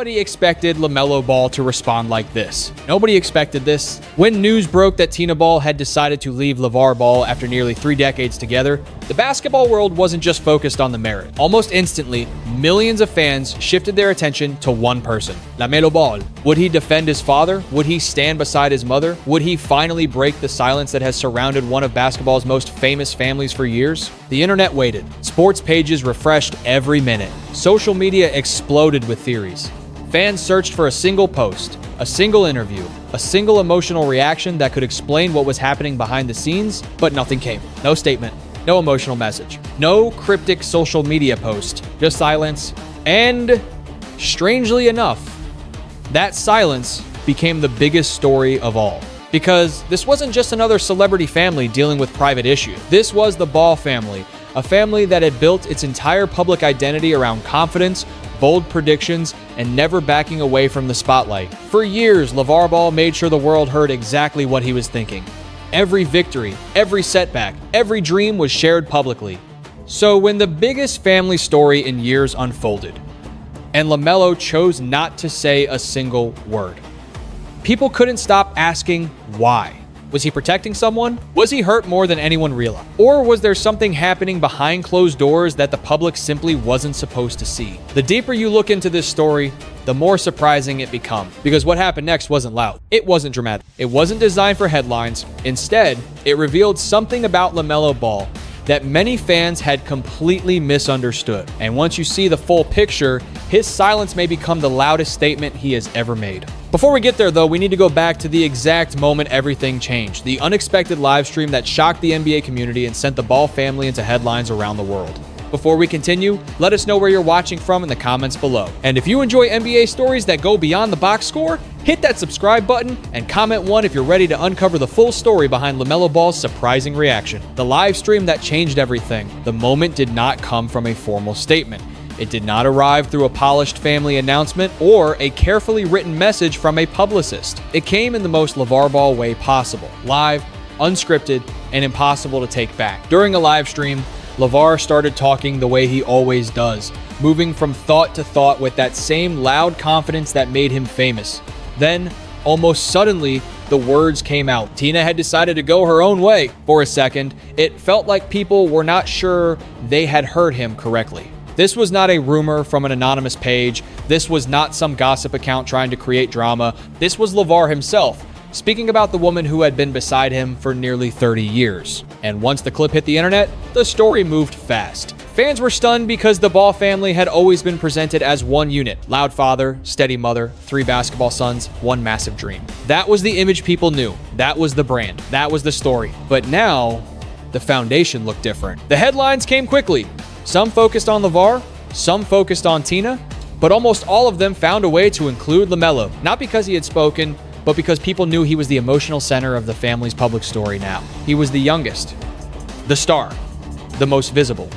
Nobody expected LaMelo Ball to respond like this. Nobody expected this. When news broke that Tina Ball had decided to leave LaVar Ball after nearly 3 decades together, the basketball world wasn't just focused on the merit. Almost instantly, millions of fans shifted their attention to one person, LaMelo Ball. Would he defend his father? Would he stand beside his mother? Would he finally break the silence that has surrounded one of basketball's most famous families for years? The internet waited. Sports pages refreshed every minute. Social media exploded with theories. Fans searched for a single post, a single interview, a single emotional reaction that could explain what was happening behind the scenes, but nothing came. No statement, no emotional message, no cryptic social media post, just silence. And strangely enough, that silence became the biggest story of all. Because this wasn't just another celebrity family dealing with private issues. This was the Ball family, a family that had built its entire public identity around confidence, bold predictions, and never backing away from the spotlight. For years, LaVar Ball made sure the world heard exactly what he was thinking. Every victory, every setback, every dream was shared publicly. So when the biggest family story in years unfolded, and LaMelo chose not to say a single word, people couldn't stop asking why. Was he protecting someone? Was he hurt more than anyone realized? Or was there something happening behind closed doors that the public simply wasn't supposed to see? The deeper you look into this story, the more surprising it becomes. Because what happened next wasn't loud. It wasn't dramatic. It wasn't designed for headlines. Instead, it revealed something about LaMelo Ball that many fans had completely misunderstood. And once you see the full picture, his silence may become the loudest statement he has ever made. Before we get there though, we need to go back to the exact moment everything changed. The unexpected live stream that shocked the NBA community and sent the Ball family into headlines around the world. Before we continue, let us know where you're watching from in the comments below. And if you enjoy NBA stories that go beyond the box score, hit that subscribe button and comment 1 if you're ready to uncover the full story behind LaMelo Ball's surprising reaction. The live stream that changed everything. The moment did not come from a formal statement. It did not arrive through a polished family announcement or a carefully written message from a publicist. It came in the most LaVar Ball way possible. Live, unscripted, and impossible to take back. During a live stream, LaVar started talking the way he always does, moving from thought to thought with that same loud confidence that made him famous. Then, almost suddenly, the words came out. Tina had decided to go her own way. For a second, it felt like people were not sure they had heard him correctly. This was not a rumor from an anonymous page. This was not some gossip account trying to create drama. This was LaVar himself, speaking about the woman who had been beside him for nearly 30 years. And once the clip hit the internet, the story moved fast. Fans were stunned because the Ball family had always been presented as one unit. Loud father, steady mother, 3 basketball sons, one massive dream. That was the image people knew. That was the brand. That was the story. But now, the foundation looked different. The headlines came quickly. Some focused on LaVar, some focused on Tina, but almost all of them found a way to include LaMelo. Not because he had spoken, but because people knew he was the emotional center of the family's public story now. He was the youngest, the star, the most visible,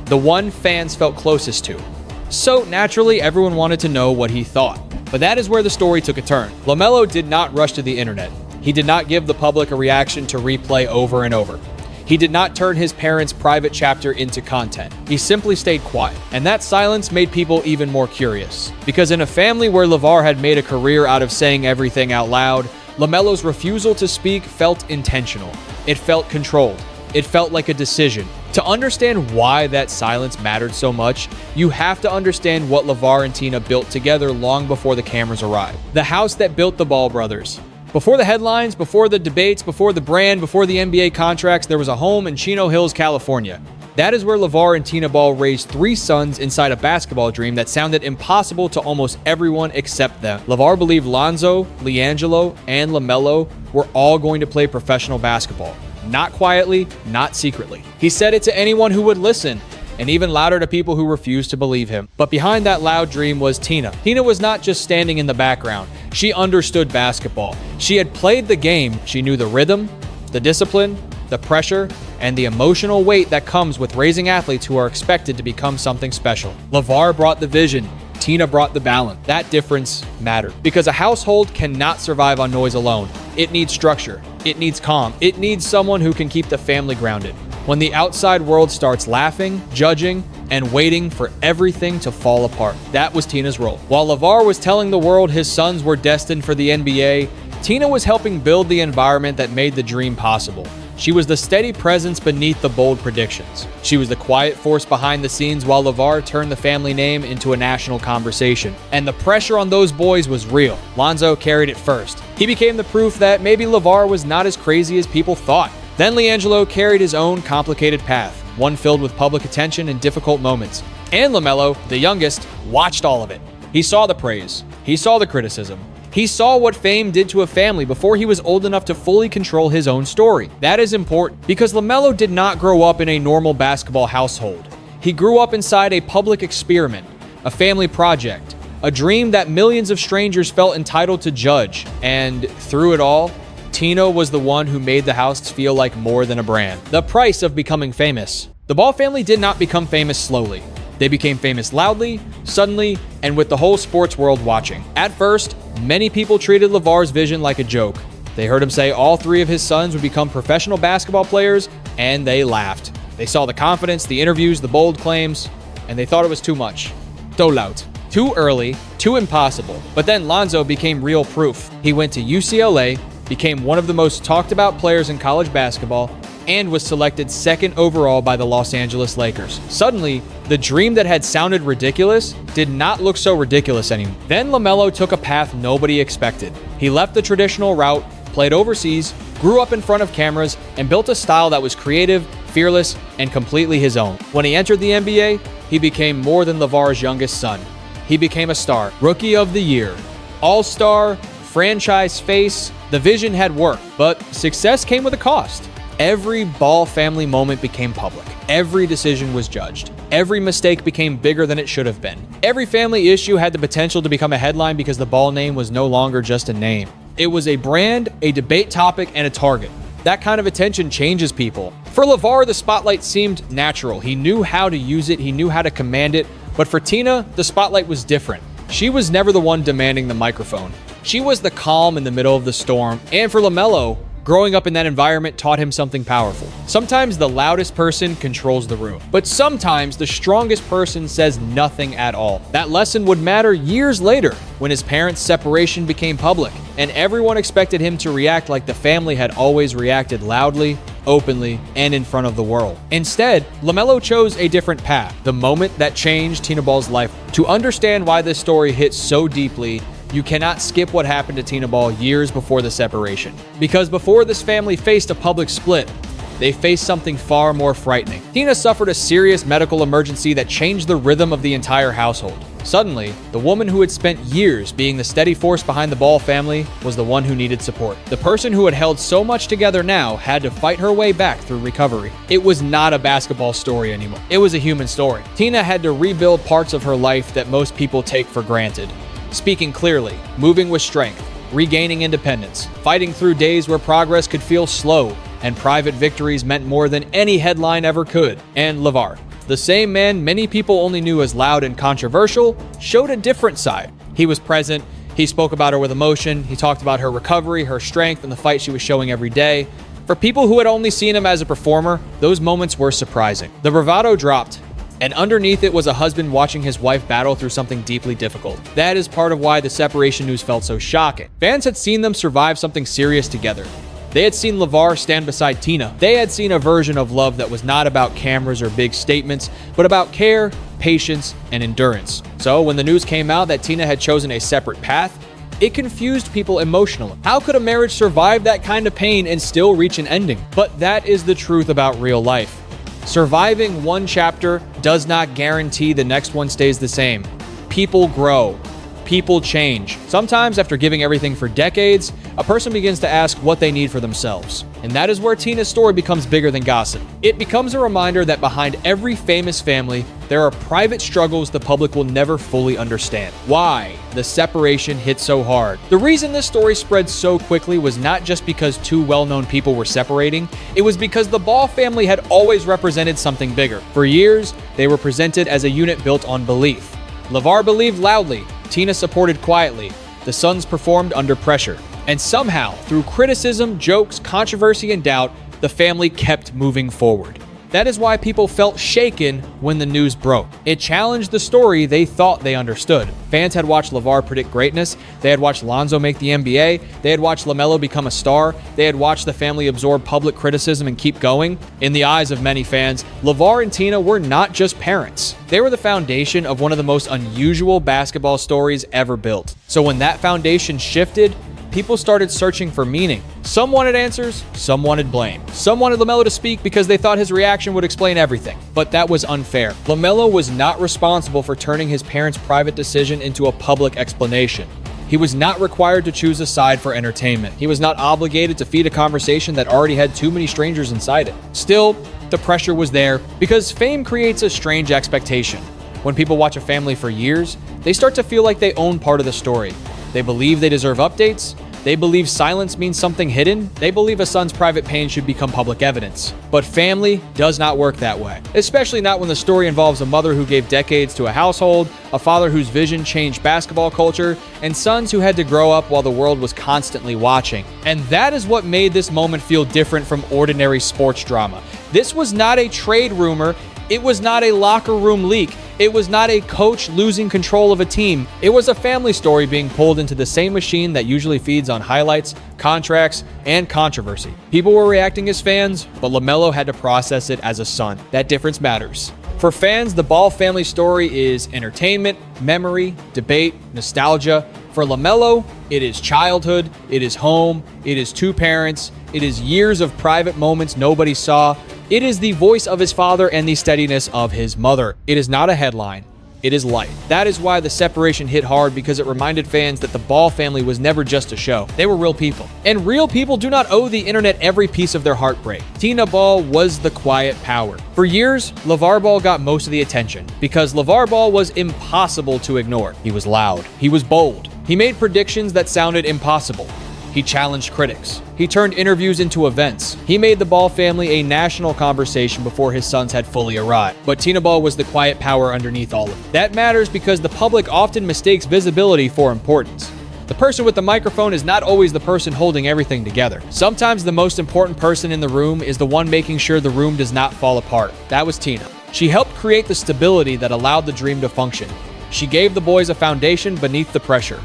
the one fans felt closest to. So naturally, everyone wanted to know what he thought. But that is where the story took a turn. LaMelo did not rush to the internet. He did not give the public a reaction to replay over and over. He did not turn his parents' private chapter into content. He simply stayed quiet. And that silence made people even more curious. Because in a family where LaVar had made a career out of saying everything out loud, LaMelo's refusal to speak felt intentional. It felt controlled. It felt like a decision. To understand why that silence mattered so much, you have to understand what LaVar and Tina built together long before the cameras arrived. The house that built the Ball brothers. Before the headlines, before the debates, before the brand, before the NBA contracts, there was a home in Chino Hills, California. That is where LaVar and Tina Ball raised 3 sons inside a basketball dream that sounded impossible to almost everyone except them. LaVar believed Lonzo, LiAngelo, and LaMelo were all going to play professional basketball. Not quietly, not secretly. He said it to anyone who would listen, and even louder to people who refused to believe him. But behind that loud dream was Tina. Tina was not just standing in the background. She understood basketball. She had played the game. She knew the rhythm, the discipline, the pressure, and the emotional weight that comes with raising athletes who are expected to become something special. LaVar brought the vision. Tina brought the balance. That difference mattered. Because a household cannot survive on noise alone. It needs structure. It needs calm. It needs someone who can keep the family grounded. When the outside world starts laughing, judging, and waiting for everything to fall apart. That was Tina's role. While LaVar was telling the world his sons were destined for the NBA, Tina was helping build the environment that made the dream possible. She was the steady presence beneath the bold predictions. She was the quiet force behind the scenes while LaVar turned the family name into a national conversation. And the pressure on those boys was real. Lonzo carried it first. He became the proof that maybe LaVar was not as crazy as people thought. Then LiAngelo carried his own complicated path, one filled with public attention and difficult moments. And LaMelo, the youngest, watched all of it. He saw the praise. He saw the criticism. He saw what fame did to a family before he was old enough to fully control his own story. That is important because LaMelo did not grow up in a normal basketball household. He grew up inside a public experiment, a family project, a dream that millions of strangers felt entitled to judge. And through it all, Tina was the one who made the house feel like more than a brand. The price of becoming famous. The Ball family did not become famous slowly. They became famous loudly, suddenly, and with the whole sports world watching. At first, many people treated LaVar's vision like a joke. They heard him say all three of his sons would become professional basketball players, and they laughed. They saw the confidence, the interviews, the bold claims, and they thought it was too much. Too loud. Too early, too impossible. But then Lonzo became real proof. He went to UCLA, became one of the most talked about players in college basketball, and was selected second overall by the Los Angeles Lakers. Suddenly, the dream that had sounded ridiculous did not look so ridiculous anymore. Then LaMelo took a path nobody expected. He left the traditional route, played overseas, grew up in front of cameras, and built a style that was creative, fearless, and completely his own. When he entered the NBA, he became more than LaVar's youngest son. He became a star, Rookie of the Year, All-Star, franchise face. The vision had worked, but success came with a cost. Every Ball family moment became public. Every decision was judged. Every mistake became bigger than it should have been. Every family issue had the potential to become a headline because the Ball name was no longer just a name. It was a brand, a debate topic, and a target. That kind of attention changes people. For LaVar, the spotlight seemed natural. He knew how to use it. He knew how to command it. But for Tina, the spotlight was different. She was never the one demanding the microphone. She was the calm in the middle of the storm. And for LaMelo, growing up in that environment taught him something powerful. Sometimes the loudest person controls the room, but sometimes the strongest person says nothing at all. That lesson would matter years later when his parents' separation became public, and everyone expected him to react like the family had always reacted, loudly, openly, and in front of the world. Instead, LaMelo chose a different path, the moment that changed Tina Ball's life. To understand why this story hits so deeply, you cannot skip what happened to Tina Ball years before the separation. Because before this family faced a public split, they faced something far more frightening. Tina suffered a serious medical emergency that changed the rhythm of the entire household. Suddenly, the woman who had spent years being the steady force behind the Ball family was the one who needed support. The person who had held so much together now had to fight her way back through recovery. It was not a basketball story anymore. It was a human story. Tina had to rebuild parts of her life that most people take for granted. Speaking clearly, moving with strength, regaining independence, fighting through days where progress could feel slow, and private victories meant more than any headline ever could. And LaVar, the same man many people only knew as loud and controversial, showed a different side. He was present, he spoke about her with emotion, he talked about her recovery, her strength, and the fight she was showing every day. For people who had only seen him as a performer, those moments were surprising. The bravado dropped, and underneath it was a husband watching his wife battle through something deeply difficult. That is part of why the separation news felt so shocking. Fans had seen them survive something serious together. They had seen LaVar stand beside Tina. They had seen a version of love that was not about cameras or big statements, but about care, patience, and endurance. So when the news came out that Tina had chosen a separate path, it confused people emotionally. How could a marriage survive that kind of pain and still reach an ending? But that is the truth about real life. Surviving one chapter does not guarantee the next one stays the same. People grow. People change. Sometimes, after giving everything for decades, a person begins to ask what they need for themselves. And that is where Tina's story becomes bigger than gossip. It becomes a reminder that behind every famous family, there are private struggles the public will never fully understand. Why the separation hit so hard. The reason this story spread so quickly was not just because two well-known people were separating, it was because the Ball family had always represented something bigger. For years, they were presented as a unit built on belief. LaVar believed loudly, Tina supported quietly, the sons performed under pressure. And somehow, through criticism, jokes, controversy, and doubt, the family kept moving forward. That is why people felt shaken when the news broke. It challenged the story they thought they understood. Fans had watched LaVar predict greatness, they had watched Lonzo make the NBA, they had watched LaMelo become a star, they had watched the family absorb public criticism and keep going. In the eyes of many fans, LaVar and Tina were not just parents. They were the foundation of one of the most unusual basketball stories ever built. So when that foundation shifted, people started searching for meaning. Some wanted answers, some wanted blame. Some wanted LaMelo to speak because they thought his reaction would explain everything. But that was unfair. LaMelo was not responsible for turning his parents' private decision into a public explanation. He was not required to choose a side for entertainment. He was not obligated to feed a conversation that already had too many strangers inside it. Still, the pressure was there because fame creates a strange expectation. When people watch a family for years, they start to feel like they own part of the story. They believe they deserve updates. They believe silence means something hidden. They believe a son's private pain should become public evidence. But family does not work that way, especially not when the story involves a mother who gave decades to a household, a father whose vision changed basketball culture, and sons who had to grow up while the world was constantly watching. And that is what made this moment feel different from ordinary sports drama. This was not a trade rumor. It was not a locker room leak. It was not a coach losing control of a team. It was a family story being pulled into the same machine that usually feeds on highlights, contracts, and controversy. People were reacting as fans, but LaMelo had to process it as a son. That difference matters. For fans, the Ball family story is entertainment, memory, debate, nostalgia. For LaMelo, it is childhood, it is home, it is two parents, it is years of private moments nobody saw. It is the voice of his father and the steadiness of his mother. It is not a headline. It is life. That is why the separation hit hard, because it reminded fans that the Ball family was never just a show. They were real people. And real people do not owe the internet every piece of their heartbreak. Tina Ball was the quiet power. For years, LaVar Ball got most of the attention because LaVar Ball was impossible to ignore. He was loud. He was bold. He made predictions that sounded impossible. He challenged critics. He turned interviews into events. He made the Ball family a national conversation before his sons had fully arrived. But Tina Ball was the quiet power underneath all of it. That matters because the public often mistakes visibility for importance. The person with the microphone is not always the person holding everything together. Sometimes the most important person in the room is the one making sure the room does not fall apart. That was Tina. She helped create the stability that allowed the dream to function. She gave the boys a foundation beneath the pressure.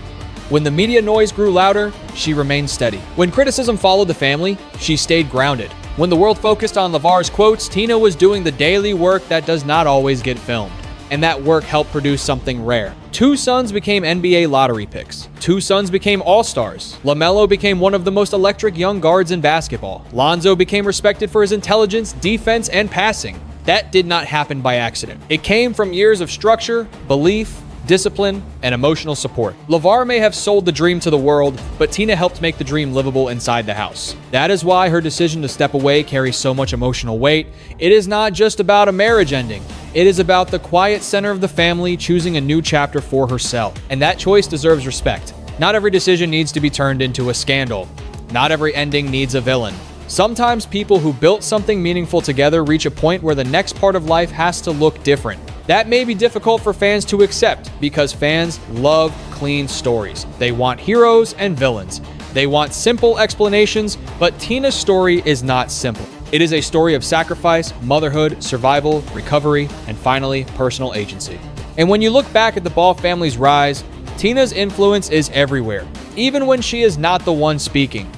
When the media noise grew louder, she remained steady. When criticism followed the family, she stayed grounded. When the world focused on LaVar's quotes, Tina was doing the daily work that does not always get filmed. And that work helped produce something rare. Two sons became NBA lottery picks. Two sons became all-stars. LaMelo became one of the most electric young guards in basketball. Lonzo became respected for his intelligence, defense, and passing. That did not happen by accident. It came from years of structure, belief, discipline, and emotional support. LaVar may have sold the dream to the world, but Tina helped make the dream livable inside the house. That is why her decision to step away carries so much emotional weight. It is not just about a marriage ending. It is about the quiet center of the family choosing a new chapter for herself. And that choice deserves respect. Not every decision needs to be turned into a scandal. Not every ending needs a villain. Sometimes people who built something meaningful together reach a point where the next part of life has to look different. That may be difficult for fans to accept because fans love clean stories. They want heroes and villains. They want simple explanations, but Tina's story is not simple. It is a story of sacrifice, motherhood, survival, recovery, and finally, personal agency. And when you look back at the Ball family's rise, Tina's influence is everywhere, even when she is not the one speaking.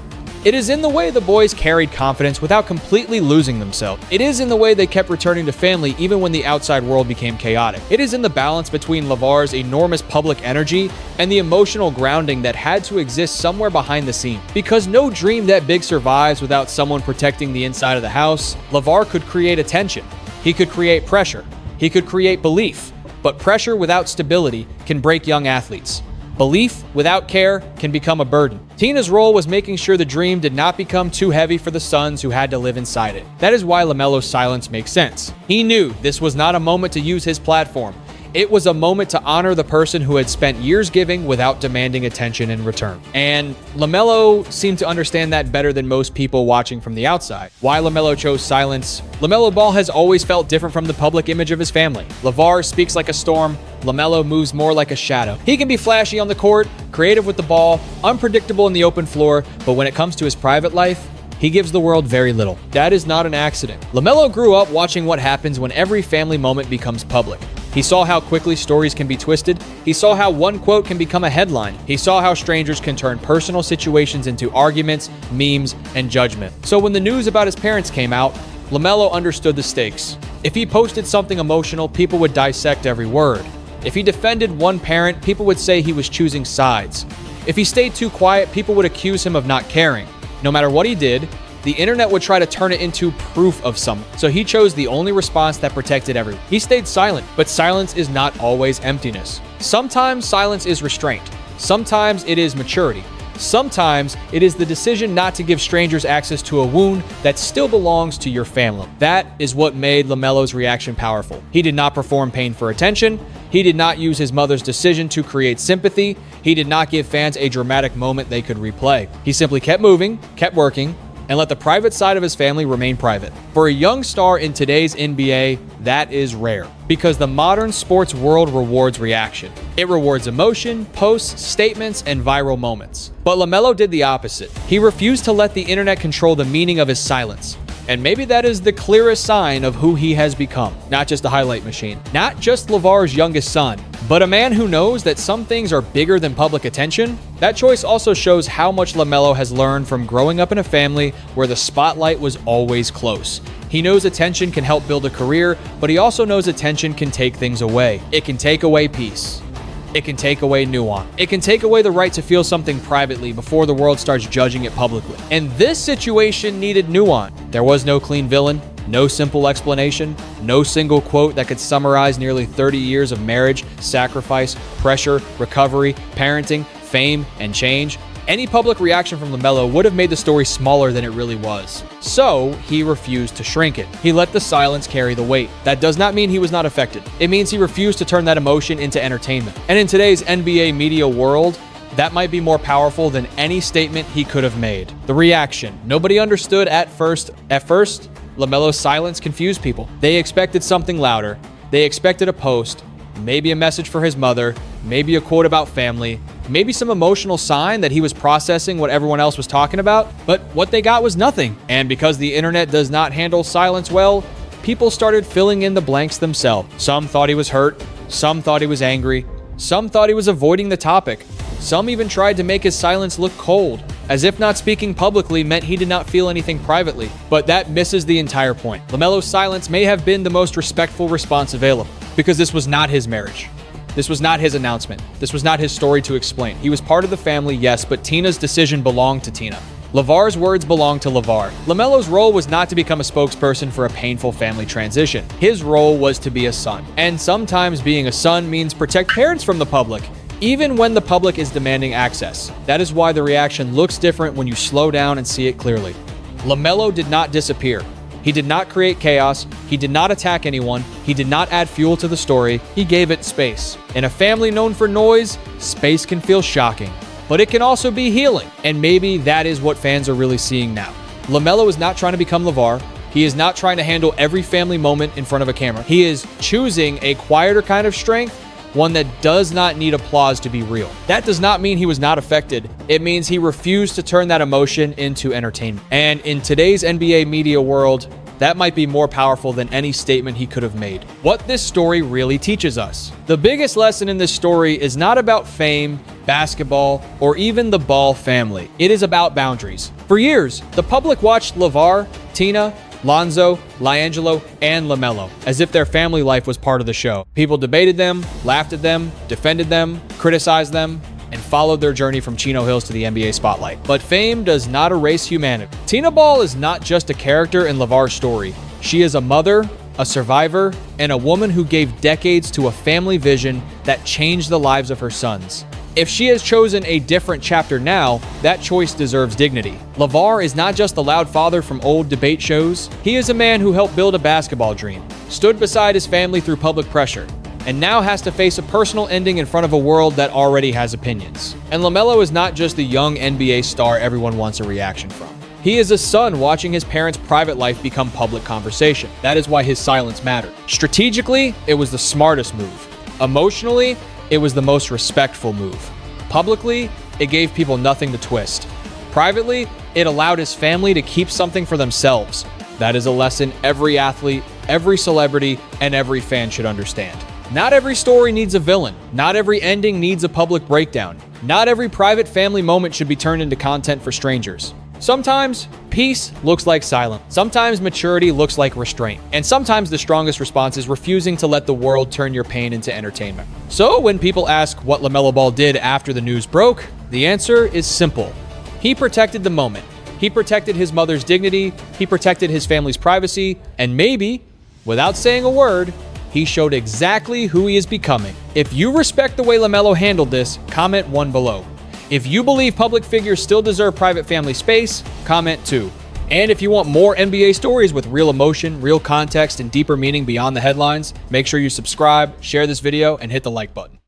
It is in the way the boys carried confidence without completely losing themselves. It is in the way they kept returning to family even when the outside world became chaotic. It is in the balance between LaVar's enormous public energy and the emotional grounding that had to exist somewhere behind the scene. Because no dream that big survives without someone protecting the inside of the house. LaVar could create attention. He could create pressure. He could create belief. But pressure without stability can break young athletes. Belief without care can become a burden. Tina's role was making sure the dream did not become too heavy for the sons who had to live inside it. That is why LaMelo's silence makes sense. He knew this was not a moment to use his platform. It was a moment to honor the person who had spent years giving without demanding attention in return. And LaMelo seemed to understand that better than most people watching from the outside. Why LaMelo chose silence? LaMelo Ball has always felt different from the public image of his family. LaVar speaks like a storm. LaMelo moves more like a shadow. He can be flashy on the court, creative with the ball, unpredictable in the open floor, but when it comes to his private life, He gives the world very little. That is not an accident. LaMelo grew up watching what happens when every family moment becomes public. He saw how quickly stories can be twisted. He saw how one quote can become a headline. He saw how strangers can turn personal situations into arguments, memes, and judgment. So when the news about his parents came out, LaMelo understood the stakes. If he posted something emotional, people would dissect every word. If he defended one parent, people would say he was choosing sides. If he stayed too quiet, people would accuse him of not caring. No matter what he did, the internet would try to turn it into proof of something. So he chose the only response that protected everyone. He stayed silent, but silence is not always emptiness. Sometimes silence is restraint. Sometimes it is maturity. Sometimes it is the decision not to give strangers access to a wound that still belongs to your family. That is what made LaMelo's reaction powerful. He did not perform pain for attention. He did not use his mother's decision to create sympathy. He did not give fans a dramatic moment they could replay. He simply kept moving, kept working, and let the private side of his family remain private. For a young star in today's NBA, that is rare, because the modern sports world rewards reaction. It rewards emotion, posts, statements, and viral moments. But LaMelo did the opposite. He refused to let the internet control the meaning of his silence. And maybe that is the clearest sign of who he has become. Not just a highlight machine. Not just LaVar's youngest son, but a man who knows that some things are bigger than public attention. That choice also shows how much LaMelo has learned from growing up in a family where the spotlight was always close. He knows attention can help build a career, but he also knows attention can take things away. It can take away peace. It can take away nuance. It can take away the right to feel something privately before the world starts judging it publicly. And this situation needed nuance. There was no clean villain, no simple explanation, no single quote that could summarize nearly 30 years of marriage, sacrifice, pressure, recovery, parenting, fame, and change. Any public reaction from LaMelo would have made the story smaller than it really was. So he refused to shrink it. He let the silence carry the weight. That does not mean he was not affected. It means he refused to turn that emotion into entertainment. And in today's NBA media world, that might be more powerful than any statement he could have made. The reaction. Nobody understood at first. At first, LaMelo's silence confused people. They expected something louder. They expected a post, maybe a message for his mother, maybe a quote about family, maybe some emotional sign that he was processing what everyone else was talking about, but what they got was nothing. And because the internet does not handle silence well, people started filling in the blanks themselves. Some thought he was hurt, some thought he was angry, some thought he was avoiding the topic. Some even tried to make his silence look cold, as if not speaking publicly meant he did not feel anything privately. But that misses the entire point. LaMelo's silence may have been the most respectful response available, because this was not his marriage. This was not his announcement. This was not his story to explain. He was part of the family, yes, but Tina's decision belonged to Tina. LaVar's words belonged to LaVar. LaMelo's role was not to become a spokesperson for a painful family transition. His role was to be a son. And sometimes being a son means protect parents from the public, even when the public is demanding access. That is why the reaction looks different when you slow down and see it clearly. LaMelo did not disappear. He did not create chaos. He did not attack anyone. He did not add fuel to the story. He gave it space. In a family known for noise, space can feel shocking, but it can also be healing. And maybe that is what fans are really seeing now. LaMelo is not trying to become LaVar. He is not trying to handle every family moment in front of a camera. He is choosing a quieter kind of strength, one that does not need applause to be real. That does not mean he was not affected. It means he refused to turn that emotion into entertainment. And in today's NBA media world, that might be more powerful than any statement he could have made. What this story really teaches us. The biggest lesson in this story is not about fame, basketball, or even the Ball family. It is about boundaries. For years, the public watched LaVar, Tina, Lonzo, LiAngelo, and LaMelo, as if their family life was part of the show. People debated them, laughed at them, defended them, criticized them, and followed their journey from Chino Hills to the NBA spotlight. But fame does not erase humanity. Tina Ball is not just a character in LaVar's story. She is a mother, a survivor, and a woman who gave decades to a family vision that changed the lives of her sons. If she has chosen a different chapter now, that choice deserves dignity. LaVar is not just the loud father from old debate shows. He is a man who helped build a basketball dream, stood beside his family through public pressure, and now has to face a personal ending in front of a world that already has opinions. And LaMelo is not just the young NBA star everyone wants a reaction from. He is a son watching his parents' private life become public conversation. That is why his silence mattered. Strategically, it was the smartest move. Emotionally, it was the most respectful move. Publicly, it gave people nothing to twist. Privately, it allowed his family to keep something for themselves. That is a lesson every athlete, every celebrity, and every fan should understand. Not every story needs a villain. Not every ending needs a public breakdown. Not every private family moment should be turned into content for strangers. Sometimes, peace looks like silence. Sometimes maturity looks like restraint. And sometimes the strongest response is refusing to let the world turn your pain into entertainment. So when people ask what LaMelo Ball did after the news broke, the answer is simple. He protected the moment. He protected his mother's dignity. He protected his family's privacy. And maybe, without saying a word, he showed exactly who he is becoming. If you respect the way LaMelo handled this, comment 1 below. If you believe public figures still deserve private family space, comment 2. And if you want more NBA stories with real emotion, real context, and deeper meaning beyond the headlines, make sure you subscribe, share this video, and hit the like button.